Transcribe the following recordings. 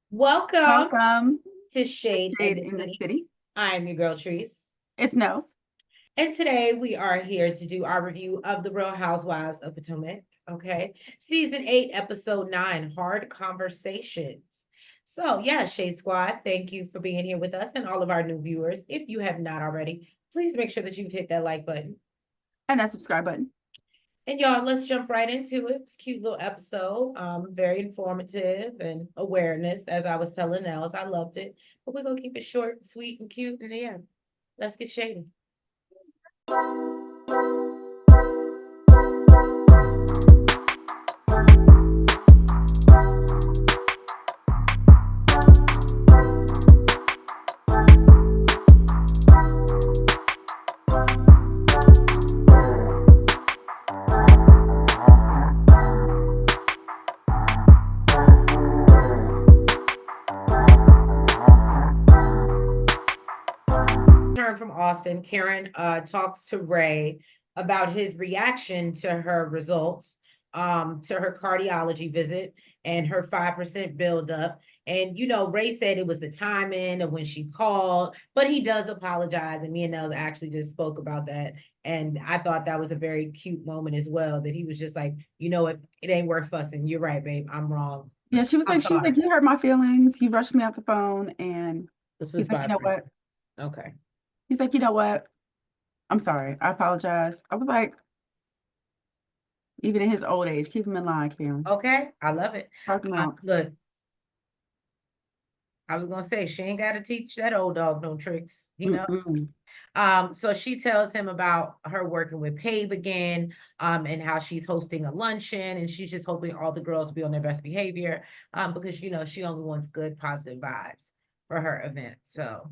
Welcome Welcome to to Shade in Shade the in the City. City. I'm your girl, Treese. It's Nellz. And today we are here to do our review of the Real Housewives of Potomac. Okay. Season 8, Episode 9, Hard Conversations. So, yeah, Shade Squad, thank you for being here with us and all of our new viewers. If you have not already, please make sure that you've hit that like button. And that subscribe button. And y'all, let's jump right into it. It's a cute little episode, very informative and awareness, as I was telling Nels. I loved it. But we're gonna keep it short, sweet, and cute. And yeah, let's get shady. From Austin, Karen talks to Ray about his reaction to her results, to her cardiology visit and her 5% buildup. And Ray said it was the timing of when she called, but he does apologize. And me and Nels actually just spoke about that. And I thought that was a very cute moment as well, that he was just like, it ain't worth fussing. You're right, babe. I'm wrong. Yeah, she was I'm like, sorry. you hurt my feelings. You rushed me off the phone. And This is he's like, you know 5%. what? Okay. He's like, you know what? I'm sorry. I apologize. I was like, even in his old age, keep him in line, Karen. Okay. I love it. Talk him out. Look, I was gonna say she ain't got to teach that old dog no tricks, Mm-mm. So she tells him about her working with PAVE again, and how she's hosting a luncheon, and she's just hoping all the girls will be on their best behavior, because she only wants good, positive vibes for her event. So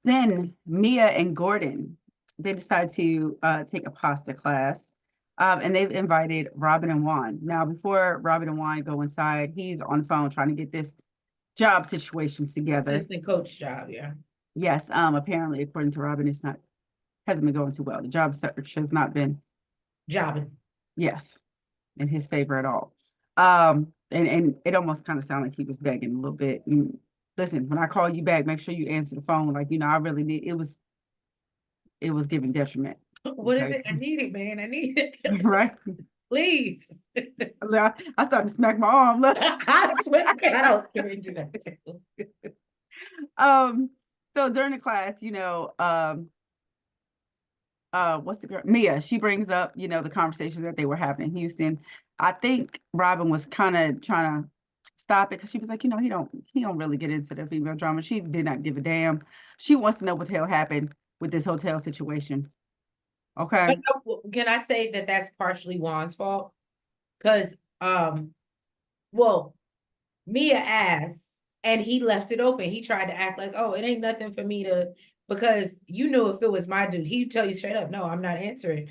Then Mia and Gordon, they decide to take a pasta class. And they've invited Robin and Juan. Now, before Robin and Juan go inside, he's on the phone trying to get this job situation together. assistant coach job, yeah, Yes, apparently, according to Robin, hasn't been going too well. The job search has not been, jobbing. yes, in his favor at all. And it almost kind of sounded like he was begging a little bit. Listen, when I call you back, make sure you answer the phone. Like, I really need it was giving detriment. What is Okay. it? I need it, man. I need it. Right. Please. I started to smack my arm. Look. I swear to God, I was going to do that too. So during the class, what's the girl? Mia, she brings up, the conversations that they were having in Houston. I think Robin was kind of trying to stop it because she was like, he don't really get into the female drama. She did not give a damn. She wants to know what the hell happened with this hotel situation. Okay. But can I say that that's partially Juan's fault? Because, well, Mia asked and he left it open. He tried to act like, oh, it ain't nothing for me to, because if it was my dude, he'd tell you straight up, no, I'm not answering.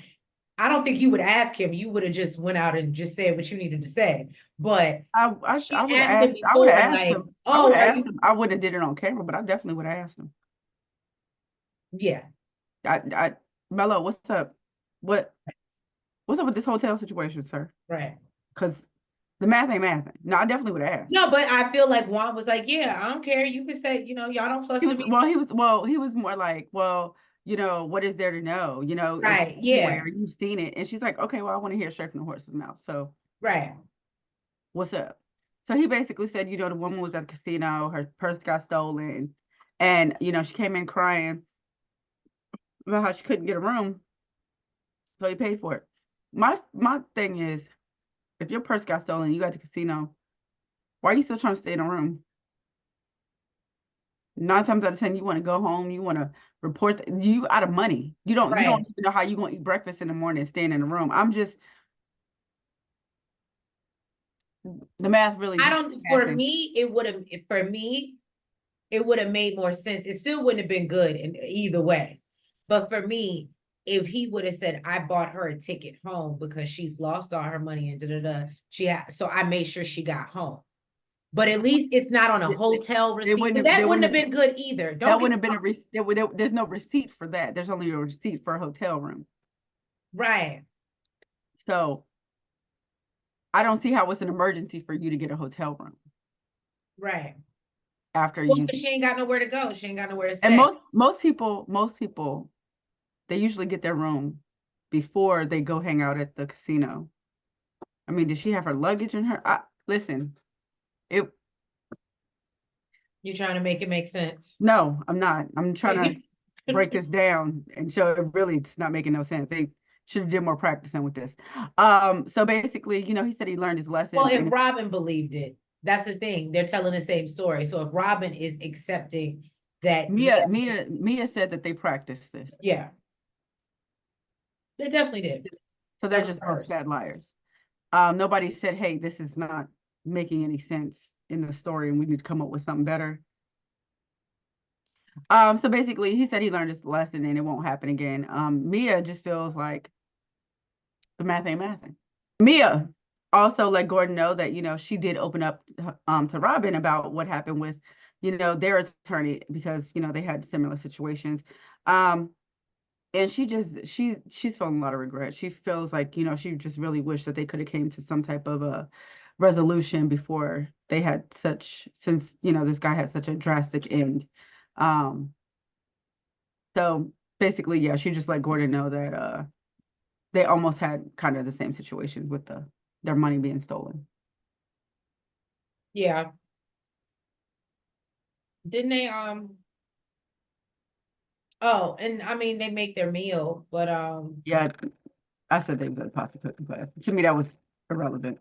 I don't think you would ask him. You would have just went out and just said what you needed to say. But I she would have asked him asked. I would before, have asked like, him. I would oh, have are asked you? him. I wouldn't have did it on camera, but I definitely would have asked him. Yeah, Mello, what's up? What's up with this hotel situation, sir? right. Because the math ain't math. No, I definitely would have asked. No, but I feel like Juan was like, yeah, I don't care. You can say, y'all don't fuss He with was me. well. He was more like, well, what is there to know? It's Right. Yeah. everywhere. You've seen it, and she's like, okay, well, I want to hear it straight from the horse's mouth. So Right. what's up? So he basically said, the woman was at the casino, her purse got stolen, and she came in crying about how she couldn't get a room, so he paid for it. My thing is, if your purse got stolen, you at the casino, why are you still trying to stay in a room? 9 times out of 10, you want to go home. You want to report you out of money. You don't Right. even know how you going to eat breakfast in the morning and staying in the room. I'm just the math really I just don't, math thing. for me, it would have made more sense. It still wouldn't have been good in either way. But for me, if he would have said, I bought her a ticket home because she's lost all her money and da da da, so I made sure she got home. But at least it's not on a hotel They receipt. wouldn't But have, they that wouldn't wouldn't have have, been good either. that Don't get wouldn't me have been wrong. there's no receipt for that. There's only a receipt for a hotel room. Right. So I don't see how it's an emergency for you to get a hotel room Right. after Well, you. because she ain't got nowhere to go. She ain't got nowhere to And stay. most people, they usually get their room before they go hang out at the casino. I mean, did she have her luggage in her? Listen, it. You trying to make it make sense. No, I'm not. I'm trying to break this down and show it really it's not making no sense. They should have did more practicing with this. So basically, he said he learned his Well, lesson. if And Robin believed it, that's the thing. They're telling the same story. So if Robin is accepting that, yeah, Mia said that they practiced this. yeah, they definitely did. So That they're was just both hers. bad liars. Nobody said, hey, this is not making any sense in the story and we need to come up with something better. So basically he said he learned his lesson and it won't happen again. Mia just feels like the math ain't mathing. Mia also let Gordon know that, she did open up to Robin about what happened with, their attorney because, they had similar situations. And she's feeling a lot of regret. She feels like, she just really wished that they could have came to some type of a resolution before they had since, this guy had such a drastic end. So basically, yeah, she just let Gordon know that they almost had kind of the same situation with their money being stolen. Yeah. Didn't they, oh, and I mean, they make their meal, but, Yeah, I said they was at a pasta cooking class. To me, that was irrelevant.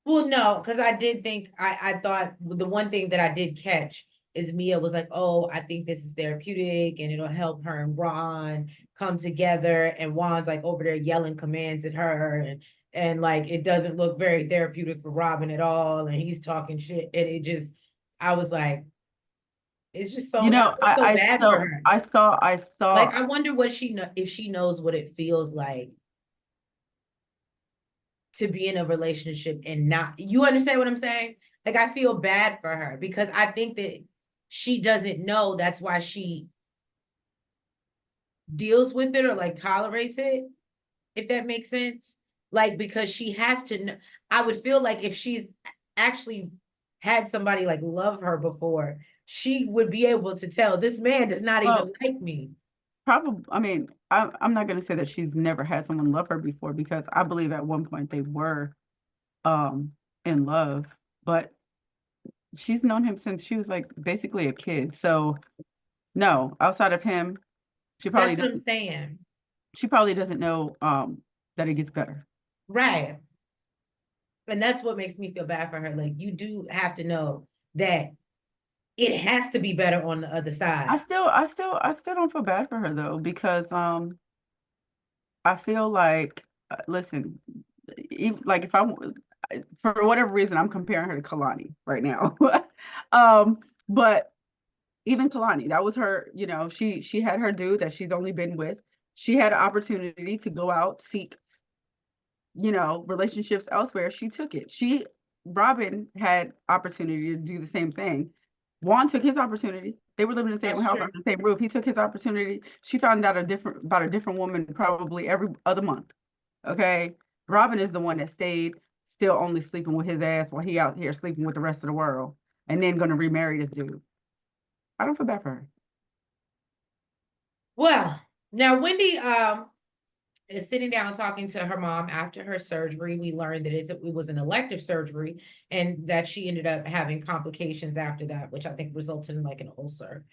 well, no, because I did think, I thought the one thing that I did catch is Mia was like, oh, I think this is therapeutic and it'll help her and Ron come together. And Juan's like over there yelling commands at her and like it doesn't look very therapeutic for Robin at all. And he's talking shit. And it just, I was like, it's just so, I feel so bad for her. I Like, saw. I wonder what if she knows what it feels like to be in a relationship and not, you understand what I'm saying? Like, I feel bad for her because I think that she doesn't know that's why she deals with it or like tolerates it, if that makes sense. Like, because she has to know, I would feel like if she's actually had somebody like love her before, she would be able to tell this man does not even Well, like me. probably. I mean, I'm not going to say that she's never had someone love her before because I believe at one point they were um in love, but she's known him since she was like basically a kid. So no, outside of him, she probably That's what I'm doesn't. saying. She probably doesn't know that it gets better. Right. And that's what makes me feel bad for her. Like, you do have to know that it has to be better on the other side. I still don't feel bad for her though because I feel like listen, like if for whatever reason I'm comparing her to Kalani right now, but even Kalani, that was her. She had her dude that she's only been with. She had an opportunity to go out seek relationships elsewhere. She took it. Robin had opportunity to do the same thing. Juan took his opportunity. They were living in the same That's house true. under the same roof. He took his opportunity. She found out about a different woman probably every other month. Okay. Robin is the one that stayed, still only sleeping with his ass while he out here sleeping with the rest of the world, and then gonna remarry this dude. I don't feel bad for her. Well, now Wendy is sitting down talking to her mom after her surgery. We learned that it was an elective surgery and that she ended up having complications after that, which I think resulted in like an ulcer.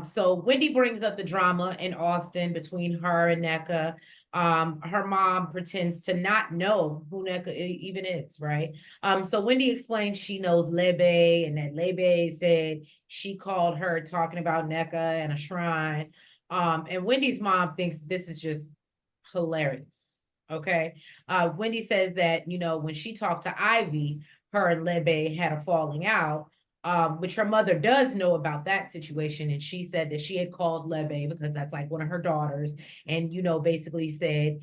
So Wendy brings up the drama in Austin between her and NECA. Her mom pretends to not know who NECA even is, right? So Wendy explains she knows Lebe and that Lebe said she called her talking about NECA and a shrine. And Wendy's mom thinks this is just hilarious. Okay. Wendy says that, when she talked to Ivy, her and Lebe had a falling out, which her mother does know about that situation. And she said that she had called Lebe because that's like one of her daughters. And, basically said,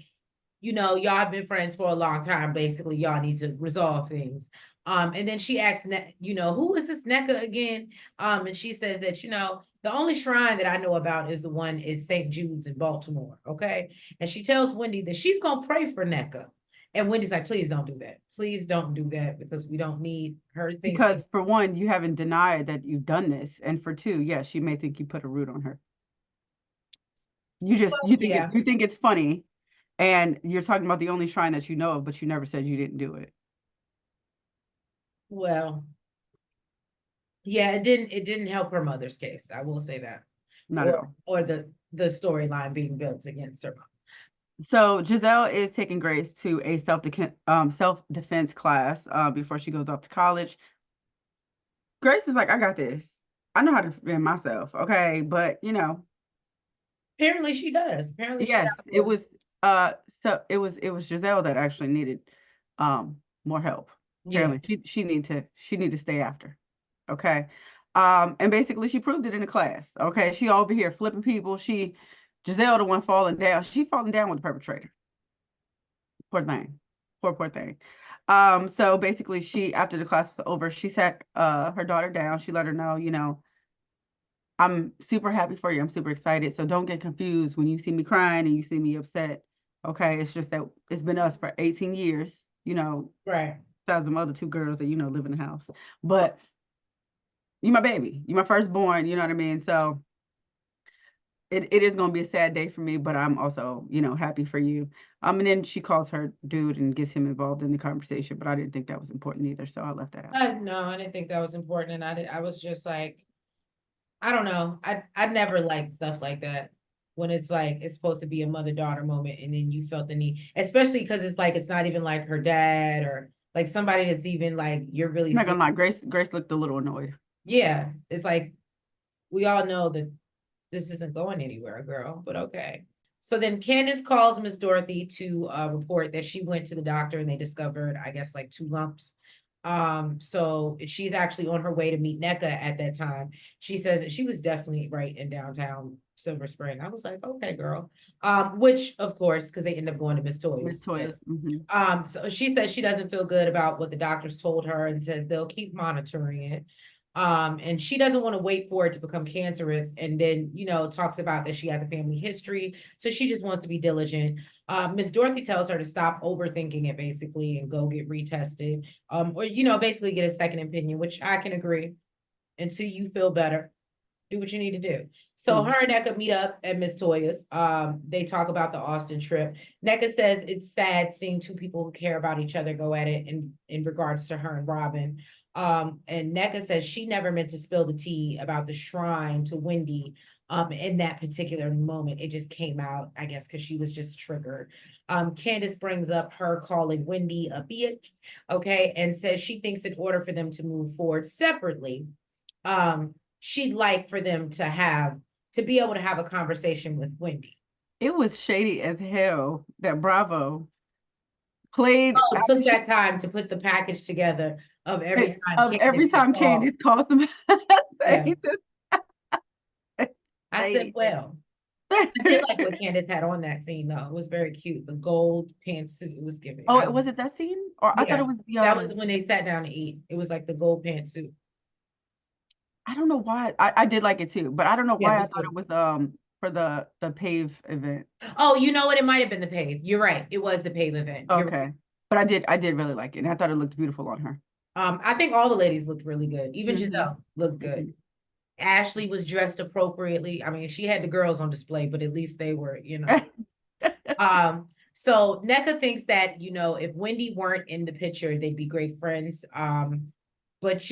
y'all have been friends for a long time. Basically, y'all need to resolve things. And then she asks, who is this NECA again? And she says that, the only shrine that I know about is the one is St. Jude's in Baltimore. Okay. And she tells Wendy that she's gonna pray for NECA And Wendy's like, please don't do that. Please don't do that because we don't need her Because thinking. for one, you haven't denied that you've done this. And for two, yeah, she may think you put a root on her. You think Yeah, it's funny, and you're talking about the only shrine that you know of, but you never said you didn't do it. well, yeah, it didn't help her mother's case. I will say that. Not at Or all. or the storyline being built against her mom. So Giselle is taking Grace to a self-defense class before she goes off to college. Grace is like, I got this. I know how to defend myself. Okay. But Apparently she does. Apparently she yes, got it more. was it was Giselle that actually needed more help. Yeah. Apparently she need to stay after. Okay. And basically she proved it in the class. Okay. She over here flipping people. Giselle the one falling down. She falling down with the perpetrator. Poor thing. Poor thing. So basically after the class was over, she sat her daughter down. She let her know, I'm super happy for you. I'm super excited. So don't get confused when you see me crying and you see me upset. Okay. It's just that it's been us for 18 years, Right. besides the other two girls that, live in the house. But you my baby. You my firstborn, you know what I mean? So it is gonna be a sad day for me, but I'm also, happy for you. And then she calls her dude and gets him involved in the conversation, but I didn't think that was important either, so I left that out. No, I didn't think that was important. And I was just like, I don't know. I never liked stuff like that when it's like it's supposed to be a mother-daughter moment and then you felt the need, especially because it's like it's not even like her dad or like somebody that's even like you're really I'm not seeing. gonna lie, Grace looked a little annoyed. Yeah, it's like we all know that this isn't going anywhere, girl, but okay. So then Candace calls Miss Dorothy to report that she went to the doctor and they discovered, I guess, like 2 lumps. So she's actually on her way to meet NECA at that time. She says that she was definitely right in downtown Silver Spring. I was like, okay, girl. Which of course, because they end up going to Miss Miss Toya's. Toya's. So she says she doesn't feel good about what the doctors told her and says they'll keep monitoring it. And she doesn't want to wait for it to become cancerous and then, talks about that she has a family history. So she just wants to be diligent. Miss Dorothy tells her to stop overthinking it basically and go get retested. Or, basically get a second opinion, which I can agree until you feel better. Do what you need to do. So Mhm. her and NECA meet up at Miss Toya's. They talk about the Austin trip. NECA says it's sad seeing two people who care about each other go at it in regards to her and Robin. And NECA says she never meant to spill the tea about the shrine to Wendy in that particular moment. It just came out, I guess, because she was just triggered. Candace brings up her calling Wendy a bitch, okay, and says she thinks in order for them to move forward separately, she'd like for them to be able to have a conversation with Wendy. It was shady as hell that Bravo played Oh, after took that time to put the package together of every time of Candace every had time called. Candace calls them. Yeah, Say this. I said, Shady. well, I did like what Candace had on that scene though. It was very cute. The gold pantsuit it was giving. Oh, was it that scene? Or I thought Yeah, it was the that was when they sat down to eat. It was like the gold pantsuit. I don't know why. I did like it too, but I don't know Yeah, it why I was thought good. it was for the PAVE event. Oh, you know what? It might have been the PAVE. You're right. It was the PAVE event. You're right. Okay. But I did really like it, and I thought it looked beautiful on her. I think all the ladies looked really good. Even Hmm. Giselle looked good. Ashley was dressed appropriately. I mean, she had the girls on display, but at least they were. So NECA thinks that, if Wendy weren't in the picture, they'd be great friends. But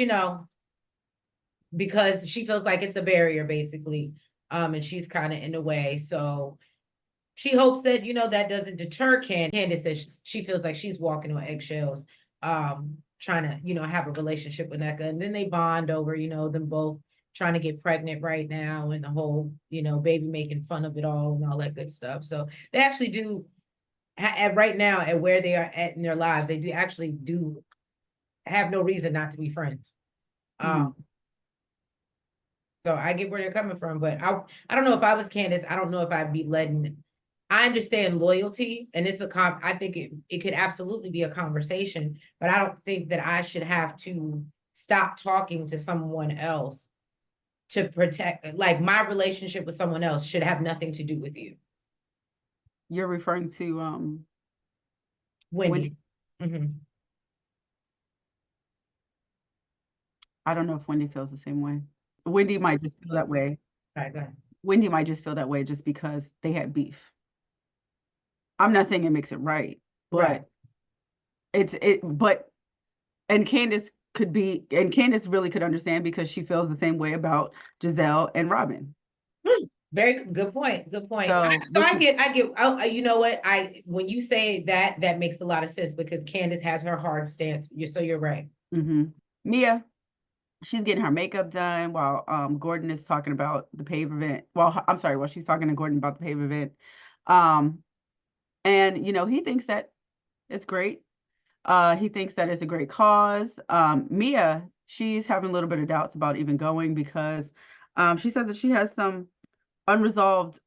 because she feels like it's a barrier basically. And she's kind of in the way. So she hopes that, that doesn't deter Candace says she feels like she's walking on eggshells, trying to, have a relationship with NECA. And then they bond over, them both trying to get pregnant right now and the whole, baby making fun of it all and all that good stuff. So they actually do at right now at where they are at in their lives, they do actually do have no reason not to be friends. Um, Mhm. so I get where they're coming from, but I don't know if I was Candace, I don't know if I'd be letting. I understand loyalty, and I think it could absolutely be a conversation, but I don't think that I should have to stop talking to someone else to protect. Like my relationship with someone else should have nothing to do with you. You're referring to Wendy. I don't know if Wendy feels the same way. Wendy might just feel that way. Right, go ahead. Wendy might just feel that way just because they had beef. I'm not saying it makes it right, Right. but but and Candace really could understand because she feels the same way about Giselle and Robin. Very good point. Good point. So, So which I get. Oh, you know what? When you say that, that makes a lot of sense because Candace has her hard stance. So you're right. Mia, she's getting her makeup done while Gordon is talking about the PAVE event. Well, I'm sorry, while she's talking to Gordon about the PAVE event. And he thinks that it's great. He thinks that it's a great cause. Mia, she's having a little bit of doubts about even going because she says that she has some unresolved,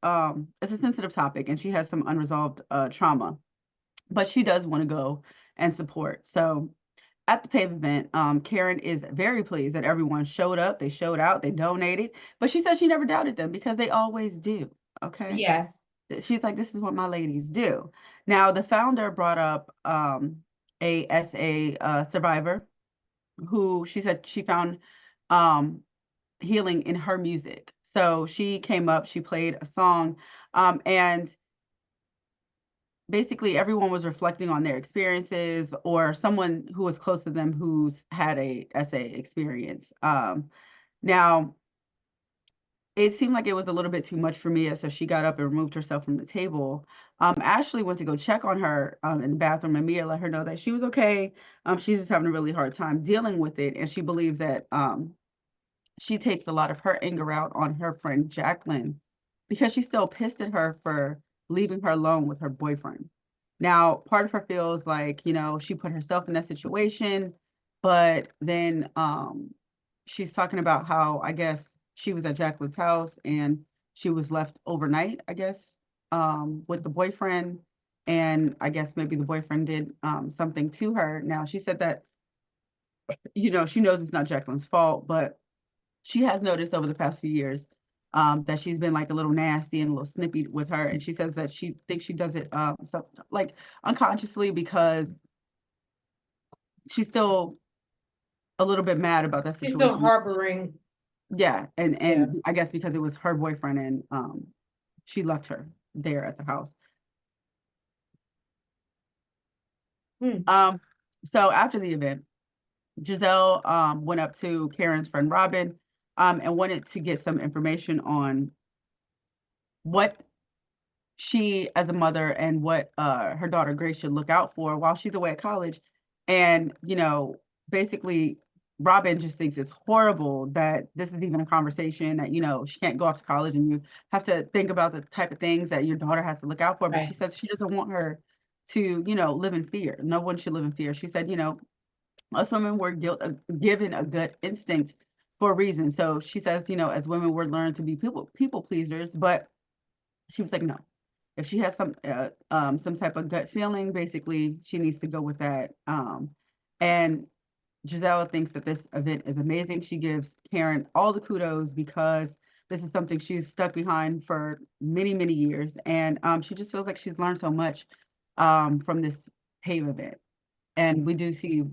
it's a sensitive topic, and she has some unresolved trauma, but she does want to go and support. So at the PAVE event, Karen is very pleased that everyone showed up. They showed out, they donated, but she said she never doubted them because they always do. Okay. Yes. She's like, this is what my ladies do. Now, the founder brought up a SA survivor who she said she found healing in her music. So she came up, she played a song, and basically everyone was reflecting on their experiences or someone who was close to them who's had a SA experience. Now, it seemed like it was a little bit too much for Mia, so she got up and removed herself from the table. Ashley went to go check on her in the bathroom, and Mia let her know that she was okay. She's just having a really hard time dealing with it, and she believes that she takes a lot of her anger out on her friend Jacqueline because she's still pissed at her for leaving her alone with her boyfriend. Now, part of her feels like, she put herself in that situation, but then she's talking about how, I guess, she was at Jacqueline's house and she was left overnight, I guess, with the boyfriend. And I guess maybe the boyfriend did something to her. Now, she said that, she knows it's not Jacqueline's fault, but she has noticed over the past few years that she's been like a little nasty and a little snippy with her. And she says that she thinks she does it like unconsciously because she's still a little bit mad about that She's still situation. harboring. Yeah. And Yeah. I guess because it was her boyfriend and she left her there at the house. So after the event, Giselle went up to Karen's friend Robin and wanted to get some information on what she as a mother and what her daughter Grace should look out for while she's away at college. And, basically Robin just thinks it's horrible that this is even a conversation that, she can't go off to college and you have to think about the type of things that your daughter has to look out for. But she says she doesn't want her to, live in fear. No one should live in fear. She said, us women were given a gut instinct for a reason. So she says, as women, we're learned to be people pleasers, but she was like, no, if she has some type of gut feeling, basically she needs to go with that. And Giselle thinks that this event is amazing. She gives Karen all the kudos because this is something she's stuck behind for many, many years. And she just feels like she's learned so much from this PAVE event. And we do see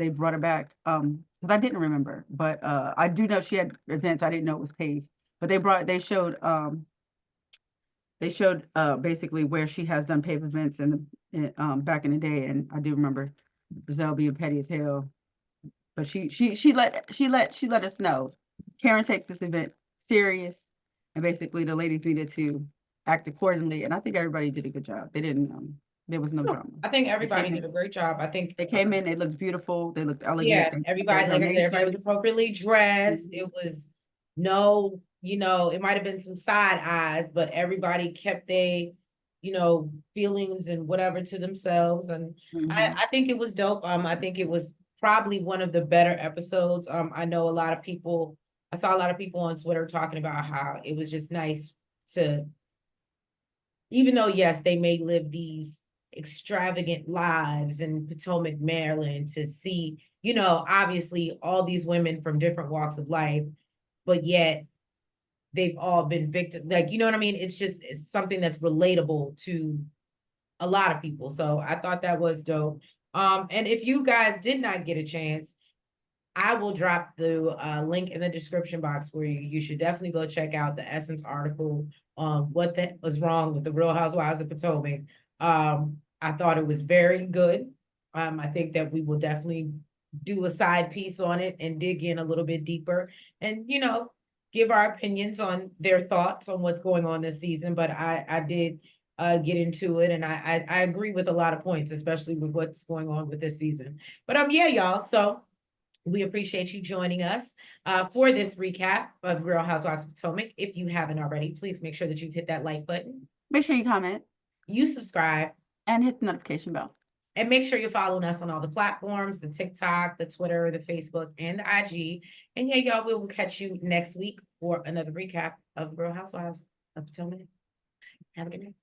they brought it back because I didn't remember, but I do know she had events. I didn't know it was PAVE, but they showed basically where she has done PAVE events back in the day, and I do remember Giselle being petty as hell. But she let us know Karen takes this event serious, and basically the ladies needed to act accordingly. And I think everybody did a good job. They didn't there was no drama. I think everybody did a great job. I think they came in, they looked beautiful, they looked elegant. Yeah, everybody, like I said, everybody was appropriately dressed. It was no, it might have been some side eyes, but everybody kept their, feelings and whatever to themselves. And I think it was dope. I think it was probably one of the better episodes. I know I saw a lot of people on Twitter talking about how it was just nice to, even though, yes, they may live these extravagant lives in Potomac, Maryland, to see, obviously all these women from different walks of life, but yet they've all been victims. Like, you know what I mean? It's something that's relatable to a lot of people. So I thought that was dope. And if you guys did not get a chance, I will drop the link in the description box for you. You should definitely go check out the Essence article on what was wrong with the Real Housewives of Potomac. I thought it was very good. I think that we will definitely do a side piece on it and dig in a little bit deeper and, give our opinions on their thoughts on what's going on this season. But I did get into it, and I agree with a lot of points, especially with what's going on with this season. But yeah, y'all. So we appreciate you joining us for this recap of Real Housewives of Potomac. If you haven't already, please make sure that you've hit that like button, Make sure you comment you subscribe, and hit the notification bell. and make sure you're following us on all the platforms, the TikTok, the Twitter, the Facebook, and the IG. And yeah, y'all, we will catch you next week for another recap of Real Housewives of Potomac. Have a good night.